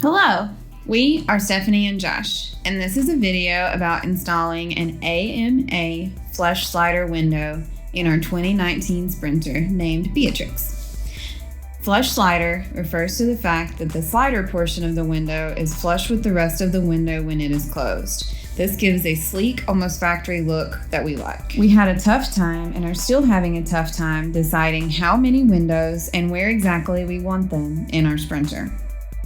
Hello, we are Stephanie and Josh, and this is a video about installing an AMA flush slider window in our 2019 Sprinter named Beatrix. Flush slider refers to the fact that the slider portion of the window is flush with the rest of the window when it is closed. This gives a sleek, almost factory look that we like. We had a tough time and are still having a tough time deciding how many windows and where exactly we want them in our Sprinter.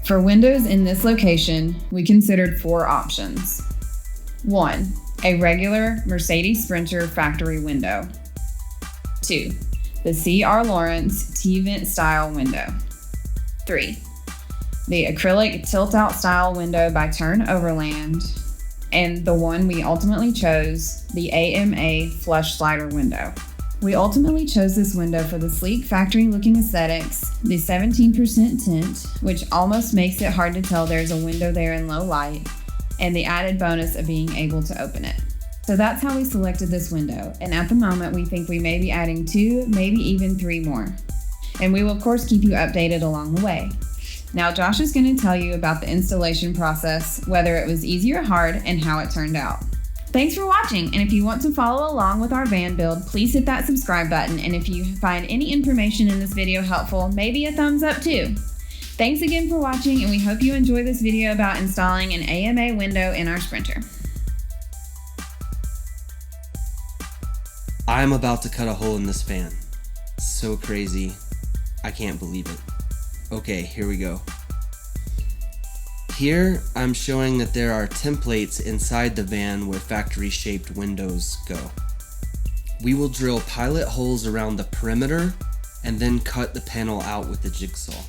For windows in this location, we considered 4 options. 1. A regular Mercedes Sprinter factory window. 2. The C.R. Lawrence T-vent style window. 3. The acrylic tilt-out style window by Turn Overland. And the one we ultimately chose, the AMA flush slider window. We ultimately chose this window for the sleek factory-looking aesthetics, the 17% tint, which almost makes it hard to tell there's a window there in low light, and the added bonus of being able to open it. So that's how we selected this window, and at the moment we think we may be adding 2, maybe even 3 more. And we will of course keep you updated along the way. Now Josh is going to tell you about the installation process, whether it was easy or hard, and how it turned out. Thanks for watching, and if you want to follow along with our van build, please hit that subscribe button, and if you find any information in this video helpful, maybe a thumbs up too. Thanks again for watching, and we hope you enjoy this video about installing an AMA window in our Sprinter. I'm about to cut a hole in this van. So crazy. I can't believe it. Okay, here we go. Here, I'm showing that there are templates inside the van where factory-shaped windows go. We will drill pilot holes around the perimeter and then cut the panel out with the jigsaw.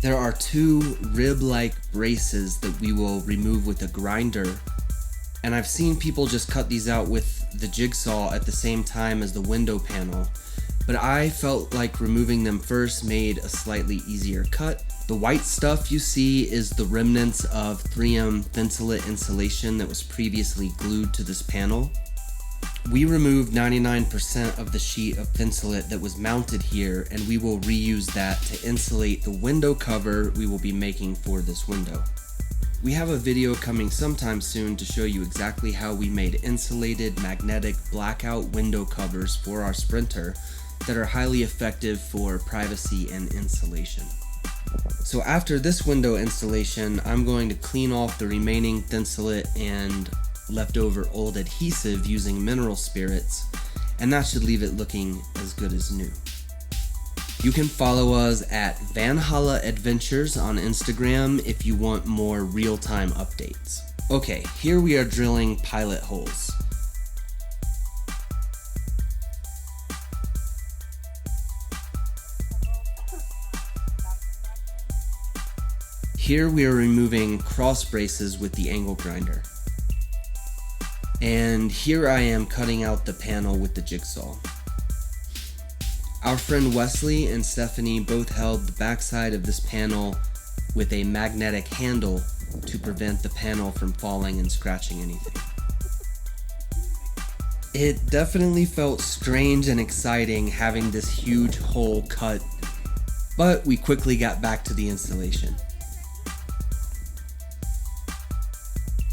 There are 2 rib-like braces that we will remove with a grinder, and I've seen people just cut these out with the jigsaw at the same time as the window panel, but I felt like removing them first made a slightly easier cut. The white stuff you see is the remnants of 3M Thinsulate insulation that was previously glued to this panel. We removed 99% of the sheet of Thinsulate that was mounted here, and we will reuse that to insulate the window cover we will be making for this window. We have a video coming sometime soon to show you exactly how we made insulated magnetic blackout window covers for our Sprinter that are highly effective for privacy and insulation. So after this window installation, I'm going to clean off the remaining Thinsulate and leftover old adhesive using mineral spirits, and that should leave it looking as good as new. You can follow us at Valhalla Adventures on Instagram if you want more real-time updates. Okay, here we are drilling pilot holes. Here we are removing cross braces with the angle grinder. And here I am cutting out the panel with the jigsaw. Our friend Wesley and Stephanie both held the backside of this panel with a magnetic handle to prevent the panel from falling and scratching anything. It definitely felt strange and exciting having this huge hole cut, but we quickly got back to the installation.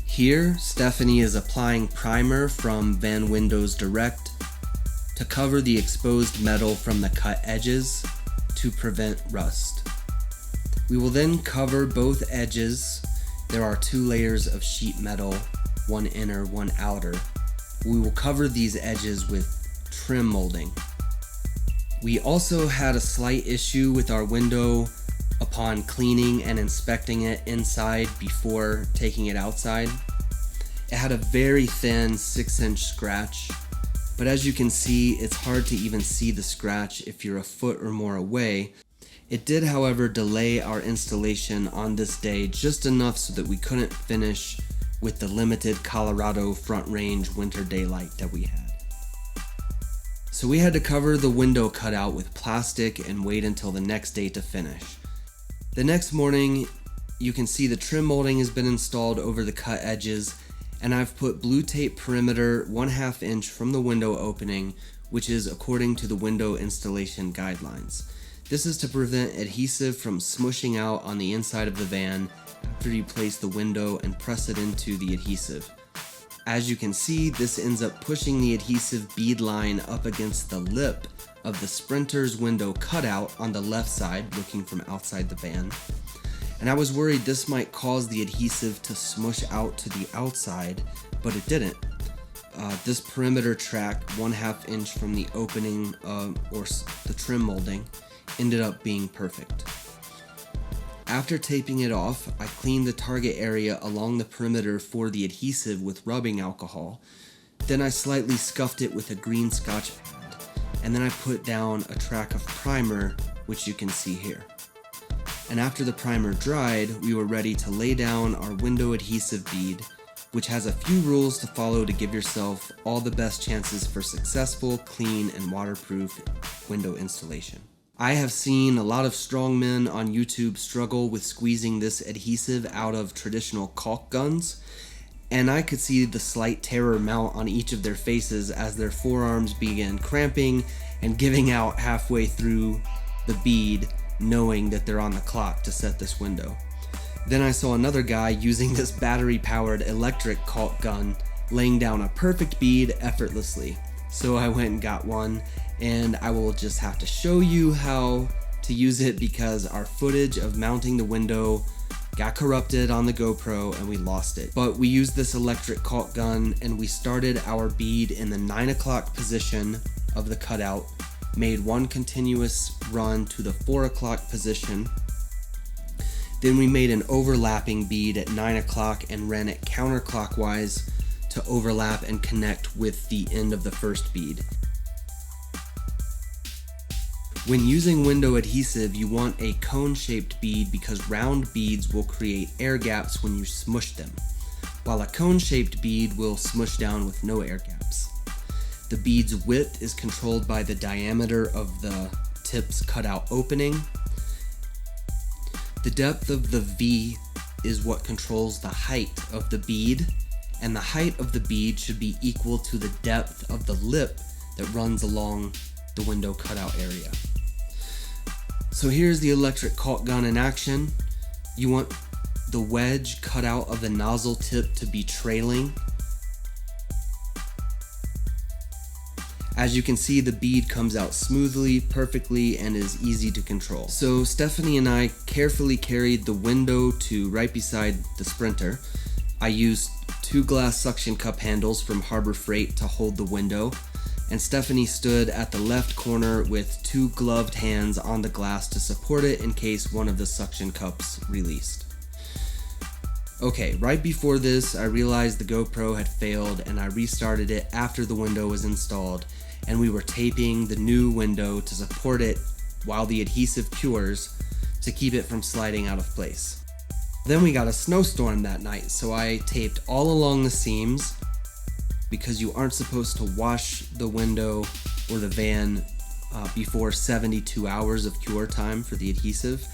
Here, Stephanie is applying primer from Van Windows Direct to cover the exposed metal from the cut edges to prevent rust. We will then cover both edges. There are 2 layers of sheet metal, one inner, one outer. We will cover these edges with trim molding. We also had a slight issue with our window upon cleaning and inspecting it inside before taking it outside. It had a very thin 6-inch scratch, but as you can see, it's hard to even see the scratch if you're a foot or more away. It did, however, delay our installation on this day just enough so that we couldn't finish with the limited Colorado Front Range winter daylight that we had. So we had to cover the window cutout with plastic and wait until the next day to finish. The next morning, you can see the trim molding has been installed over the cut edges, and I've put blue tape perimeter 1/2 inch from the window opening, which is according to the window installation guidelines. This is to prevent adhesive from smushing out on the inside of the van after you place the window and press it into the adhesive. As you can see, this ends up pushing the adhesive bead line up against the lip of the Sprinter's window cutout on the left side, looking from outside the van. And I was worried this might cause the adhesive to smush out to the outside, but it didn't. This perimeter track, 1/2 inch from the opening or the trim molding, ended up being perfect. After taping it off, I cleaned the target area along the perimeter for the adhesive with rubbing alcohol. Then I slightly scuffed it with a green Scotch pad, and then I put down a track of primer, which you can see here. And after the primer dried, we were ready to lay down our window adhesive bead, which has a few rules to follow to give yourself all the best chances for successful, clean, and waterproof window installation. I have seen a lot of strongmen on YouTube struggle with squeezing this adhesive out of traditional caulk guns, and I could see the slight terror mount on each of their faces as their forearms began cramping and giving out halfway through the bead, knowing that they're on the clock to set this window. Then I saw another guy using this battery-powered electric caulk gun, laying down a perfect bead effortlessly. So I went and got one, and I will just have to show you how to use it because our footage of mounting the window got corrupted on the GoPro and we lost it. But we used this electric caulk gun and we started our bead in the 9 o'clock position of the cutout, made one continuous run to the 4 o'clock position. Then we made an overlapping bead at 9 o'clock and ran it counterclockwise to overlap and connect with the end of the first bead. When using window adhesive, you want a cone-shaped bead because round beads will create air gaps when you smush them, while a cone-shaped bead will smush down with no air gaps. The bead's width is controlled by the diameter of the tip's cutout opening. The depth of the V is what controls the height of the bead, and the height of the bead should be equal to the depth of the lip that runs along the window cutout area. So here's the electric caulk gun in action. You want the wedge cut out of the nozzle tip to be trailing. As you can see, the bead comes out smoothly, perfectly, and is easy to control. So Stephanie and I carefully carried the window to right beside the Sprinter. I used 2 glass suction cup handles from Harbor Freight to hold the window, and Stephanie stood at the left corner with 2 gloved hands on the glass to support it in case one of the suction cups released. Okay, right before this, I realized the GoPro had failed and I restarted it after the window was installed, and we were taping the new window to support it while the adhesive cures to keep it from sliding out of place. Then we got a snowstorm that night, so I taped all along the seams because you aren't supposed to wash the window or the van before 72 hours of cure time for the adhesive.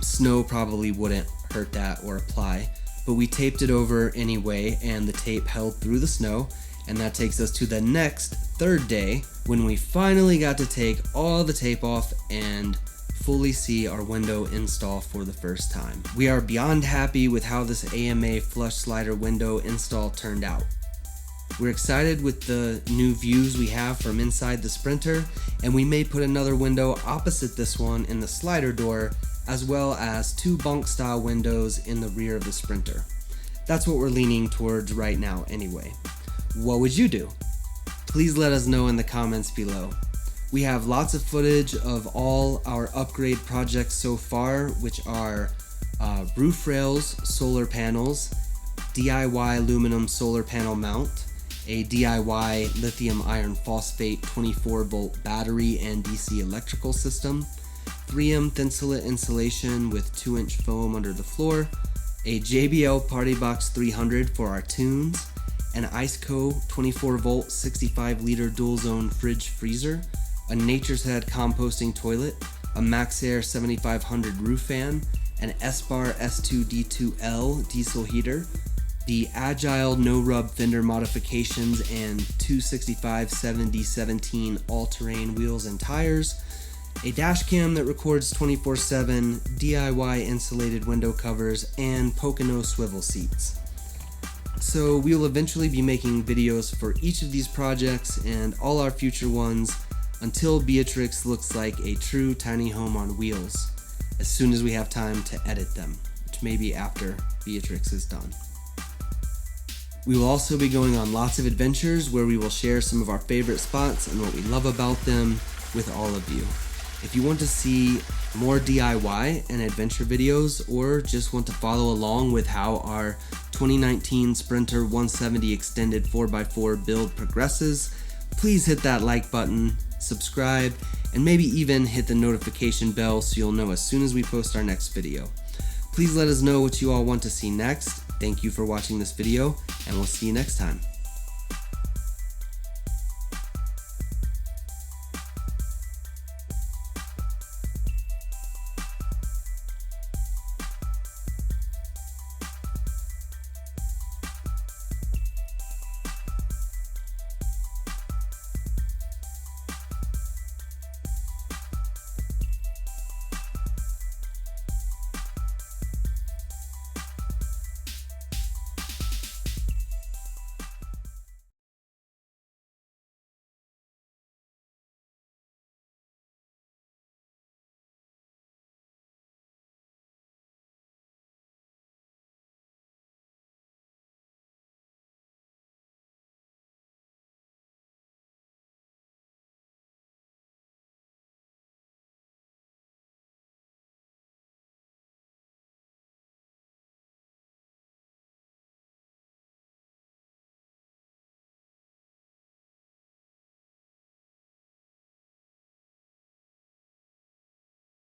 Snow probably wouldn't hurt that or apply, but we taped it over anyway, and the tape held through the snow, and that takes us to the next, 3rd day, when we finally got to take all the tape off and fully see our window install for the first time. We are beyond happy with how this AMA flush slider window install turned out. We're excited with the new views we have from inside the Sprinter, and we may put another window opposite this one in the slider door, as well as 2 bunk style windows in the rear of the Sprinter. That's what we're leaning towards right now anyway. What would you do? Please let us know in the comments below. We have lots of footage of all our upgrade projects so far, which are roof rails, solar panels, DIY aluminum solar panel mount, a DIY lithium iron phosphate 24-volt battery and DC electrical system, 3M thinsulate insulation with 2-inch foam under the floor, a JBL Party Box 300 for our tunes, an Iceco 24-volt 65-liter dual-zone fridge freezer, a Nature's Head composting toilet, a Maxair 7500 roof fan, an S-Bar S2D2L diesel heater, the Agile no-rub fender modifications and 265/70/17 all-terrain wheels and tires, a dash cam that records 24/7, DIY insulated window covers, and Pocono swivel seats. So we will eventually be making videos for each of these projects and all our future ones until Beatrix looks like a true tiny home on wheels, as soon as we have time to edit them, which may be after Beatrix is done. We will also be going on lots of adventures where we will share some of our favorite spots and what we love about them with all of you. If you want to see more DIY and adventure videos, or just want to follow along with how our 2019 Sprinter 170 extended 4x4 build progresses, please hit that like button, subscribe, and maybe even hit the notification bell so you'll know as soon as we post our next video. Please let us know what you all want to see next. Thank you for watching this video, and we'll see you next time.